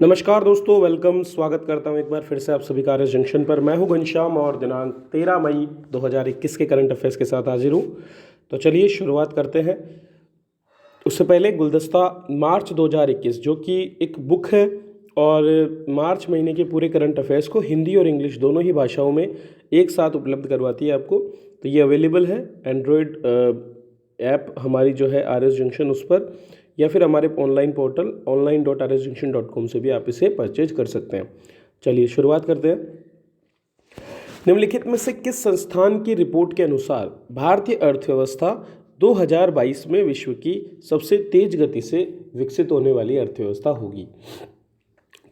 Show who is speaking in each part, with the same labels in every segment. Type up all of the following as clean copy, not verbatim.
Speaker 1: नमस्कार दोस्तों, वेलकम। स्वागत करता हूं एक बार फिर से आप सभी का आर एस जंक्शन पर। मैं हूं घनश्याम और दिनांक 13 मई 2021 के करंट अफेयर्स के साथ हाजिर हूं। तो चलिए शुरुआत करते हैं। उससे पहले गुलदस्ता मार्च 2021 जो कि एक बुक है और मार्च महीने के पूरे करंट अफेयर्स को हिंदी और इंग्लिश दोनों ही भाषाओं में एक साथ उपलब्ध करवाती है आपको। तो ये अवेलेबल है एंड्रॉयड ऐप हमारी जो है आर एस जंक्शन उस पर, या फिर हमारे ऑनलाइन पोर्टल online.rsjunction.com से भी आप इसे परचेज कर सकते हैं। चलिए शुरुआत करते हैं। निम्नलिखित में से किस संस्थान की रिपोर्ट के अनुसार भारतीय अर्थव्यवस्था 2022 में विश्व की सबसे तेज गति से विकसित होने वाली अर्थव्यवस्था होगी?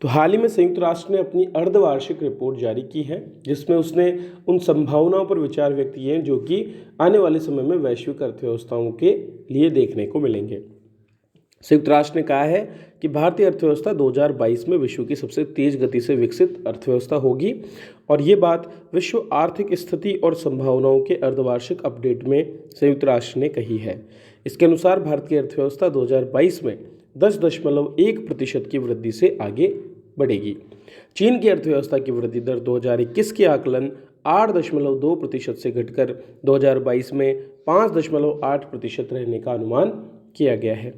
Speaker 1: तो हाल ही में संयुक्त राष्ट्र ने अपनी अर्धवार्षिक रिपोर्ट जारी की है, जिसमें उसने उन संभावनाओं पर विचार व्यक्त किए हैं जो कि आने वाले समय में वैश्विक अर्थव्यवस्थाओं के लिए देखने को मिलेंगे। संयुक्त राष्ट्र ने कहा है कि भारतीय अर्थव्यवस्था 2022 में विश्व की सबसे तेज गति से विकसित अर्थव्यवस्था होगी, और ये बात विश्व आर्थिक स्थिति और संभावनाओं के अर्धवार्षिक अपडेट में संयुक्त राष्ट्र ने कही है। इसके अनुसार भारत की अर्थव्यवस्था 2022 में 10.1% की वृद्धि से आगे बढ़ेगी। चीन की अर्थव्यवस्था की वृद्धि दर 2021 के आकलन 8.2% से घटकर 2022 में 5.8% रहने का अनुमान किया गया है।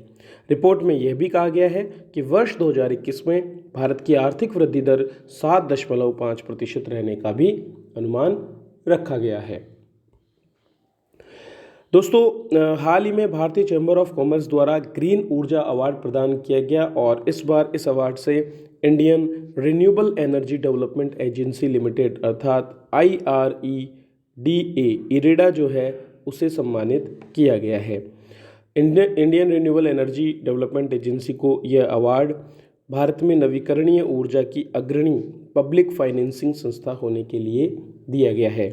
Speaker 1: रिपोर्ट में यह भी कहा गया है कि वर्ष 2021 में भारत की आर्थिक वृद्धि दर 7.5% रहने का भी अनुमान रखा गया है। दोस्तों, हाल ही में भारतीय चैम्बर ऑफ कॉमर्स द्वारा ग्रीन ऊर्जा अवार्ड प्रदान किया गया, और इस बार इस अवार्ड से Indian renewable energy development agency limited अर्थात IREDA इरेडा जो है उसे सम्मानित किया गया है। Indian renewable energy development agency को यह अवार्ड भारत में नवीकरणीय ऊर्जा की अग्रणी पब्लिक फाइनेंसिंग संस्था होने के लिए दिया गया है।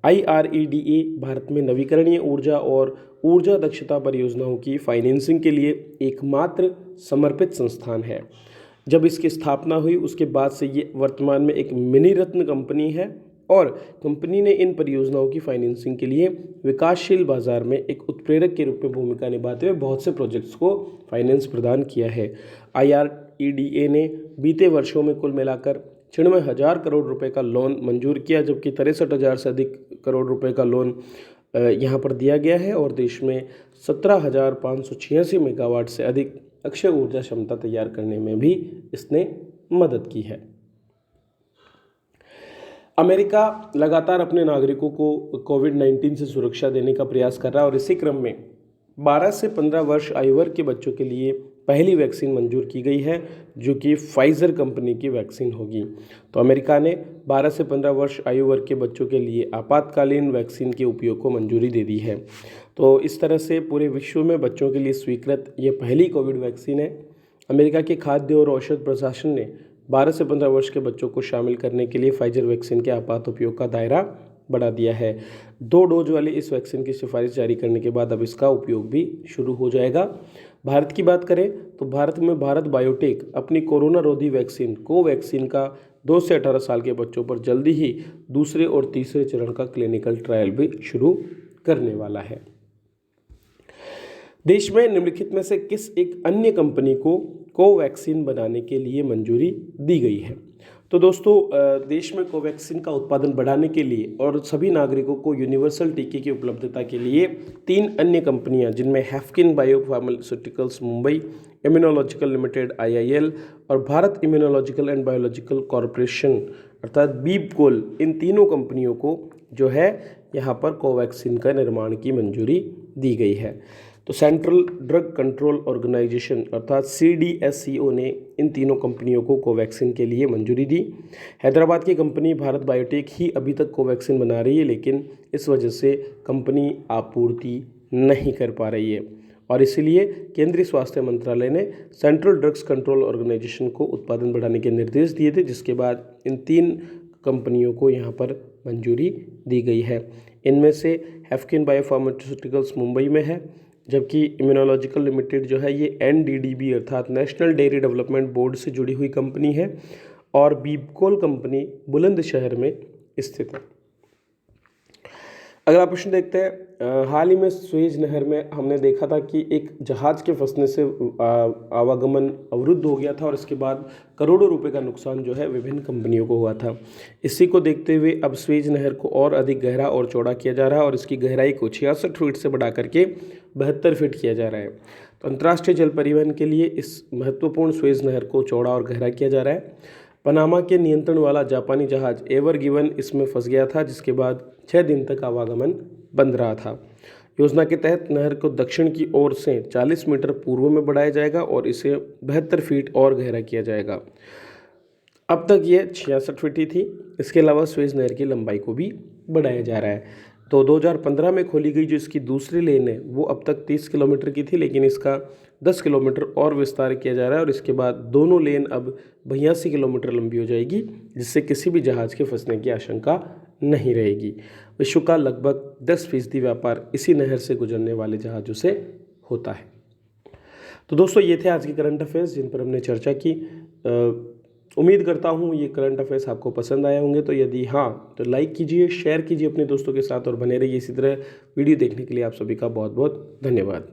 Speaker 1: IREDA भारत में नवीकरणीय ऊर्जा और ऊर्जा दक्षता परियोजनाओं की फाइनेंसिंग के लिए एकमात्र समर्पित संस्थान है। जब इसकी स्थापना हुई उसके बाद से ये वर्तमान में एक मिनी रत्न कंपनी है, और कंपनी ने इन परियोजनाओं की फाइनेंसिंग के लिए विकासशील बाजार में एक उत्प्रेरक के रूप में भूमिका निभाते हुए बहुत से प्रोजेक्ट्स को फाइनेंस प्रदान किया है। IREDA ने बीते वर्षों में कुल मिलाकर 96,000 करोड़ रुपए का लोन मंजूर किया, जबकि 63,000 से अधिक करोड़ रुपए का लोन यहाँ पर दिया गया है, और देश में 17,586 मेगावाट से अधिक अक्षय ऊर्जा क्षमता तैयार करने में भी इसने मदद की है। अमेरिका लगातार अपने नागरिकों को कोविड-19 से सुरक्षा देने का प्रयास कर रहा है, और इसी क्रम में 12 से 15 वर्ष आयु वर्ग के बच्चों के लिए पहली वैक्सीन मंजूर की गई है, जो कि फाइज़र कंपनी की वैक्सीन होगी। तो अमेरिका ने 12 से 15 वर्ष आयु वर्ग के बच्चों के लिए आपातकालीन वैक्सीन के उपयोग को मंजूरी दे दी है। तो इस तरह से पूरे विश्व में बच्चों के लिए स्वीकृत ये पहली कोविड वैक्सीन है। अमेरिका के खाद्य और औषध प्रशासन ने 12 से 15 वर्ष के बच्चों को शामिल करने के लिए फाइजर वैक्सीन के आपात उपयोग का दायरा बढ़ा दिया है। 2 डोज वाली इस वैक्सीन की सिफारिश जारी करने के बाद अब इसका उपयोग भी शुरू हो जाएगा। भारत की बात करें तो भारत में भारत बायोटेक अपनी कोरोना रोधी वैक्सीन कोवैक्सीन का 2 से 18 साल के बच्चों पर जल्दी ही दूसरे और तीसरे चरण का क्लिनिकल ट्रायल भी शुरू करने वाला है। देश में निम्नलिखित में से किस एक अन्य कंपनी को कोवैक्सीन बनाने के लिए मंजूरी दी गई है? तो दोस्तों, देश में कोवैक्सीन का उत्पादन बढ़ाने के लिए और सभी नागरिकों को यूनिवर्सल टीके की उपलब्धता के लिए 3 अन्य कंपनियां, जिनमें Haffkine biopharmaceuticals Mumbai, immunological limited IIL और Bharat immunological and biological corporation अर्थात बीबकोल, इन तीनों कंपनियों को जो है यहाँ पर कोवैक्सीन का निर्माण की मंजूरी दी गई है। तो सेंट्रल ड्रग कंट्रोल ऑर्गेनाइजेशन अर्थात CDSCO ने इन तीनों कंपनियों को कोवैक्सीन के लिए मंजूरी दी। हैदराबाद की कंपनी भारत बायोटेक ही अभी तक कोवैक्सीन बना रही है, लेकिन इस वजह से कंपनी आपूर्ति नहीं कर पा रही है, और इसीलिए केंद्रीय स्वास्थ्य मंत्रालय ने सेंट्रल ड्रग्स कंट्रोल ऑर्गेनाइजेशन को उत्पादन बढ़ाने के निर्देश दिए थे, जिसके बाद इन 3 कंपनियों को यहाँ पर मंजूरी दी गई है। इनमें से हैफकिन बायोफार्मास्यूटिकल्स मुंबई में है, जबकि इम्यूनोलॉजिकल लिमिटेड जो है ये NDDB अर्थात नेशनल डेयरी डेवलपमेंट बोर्ड से जुड़ी हुई कंपनी है, और बीबकोल कंपनी बुलंदशहर में स्थित है। अगला प्रश्न देखते हैं। हाल ही में सुएज नहर में हमने देखा था कि एक जहाज़ के फंसने से आवागमन अवरुद्ध हो गया था और इसके बाद करोड़ों रुपए का नुकसान जो है विभिन्न कंपनियों को हुआ था। इसी को देखते हुए अब सुएज नहर को और अधिक गहरा और चौड़ा किया जा रहा है और इसकी गहराई को 66 फीट से बढ़ा करके 72 फीट किया जा रहा है। तो अंतर्राष्ट्रीय जल परिवहन के लिए इस महत्वपूर्ण सुएज नहर को चौड़ा और गहरा किया जा रहा है। पनामा के नियंत्रण वाला जापानी जहाज एवर गिवन इसमें फंस गया था, जिसके बाद 6 दिन तक आवागमन बंद रहा था। योजना के तहत नहर को दक्षिण की ओर से 40 मीटर पूर्व में बढ़ाया जाएगा और इसे 72 फीट और गहरा किया जाएगा। अब तक ये 66 फीट ही थी। इसके अलावा सुएज नहर की लंबाई को भी बढ़ाया जा रहा है। तो 2015 में खोली गई जो इसकी दूसरी लेन है वो अब तक 30 किलोमीटर की थी, लेकिन इसका 10 किलोमीटर और विस्तार किया जा रहा है और इसके बाद दोनों लेन अब 82 किलोमीटर लंबी हो जाएगी, जिससे किसी भी जहाज़ के फंसने की आशंका नहीं रहेगी। विश्व का लगभग 10% व्यापार इसी नहर से गुजरने वाले जहाज़ों से होता है। तो दोस्तों, ये थे आज के करंट अफेयर्स जिन पर हमने चर्चा की। उम्मीद करता हूँ ये करंट अफेयर्स आपको पसंद आए होंगे। तो यदि हाँ, तो लाइक कीजिए, शेयर कीजिए अपने दोस्तों के साथ और बने रहिए इसी तरह। वीडियो देखने के लिए आप सभी का बहुत बहुत धन्यवाद।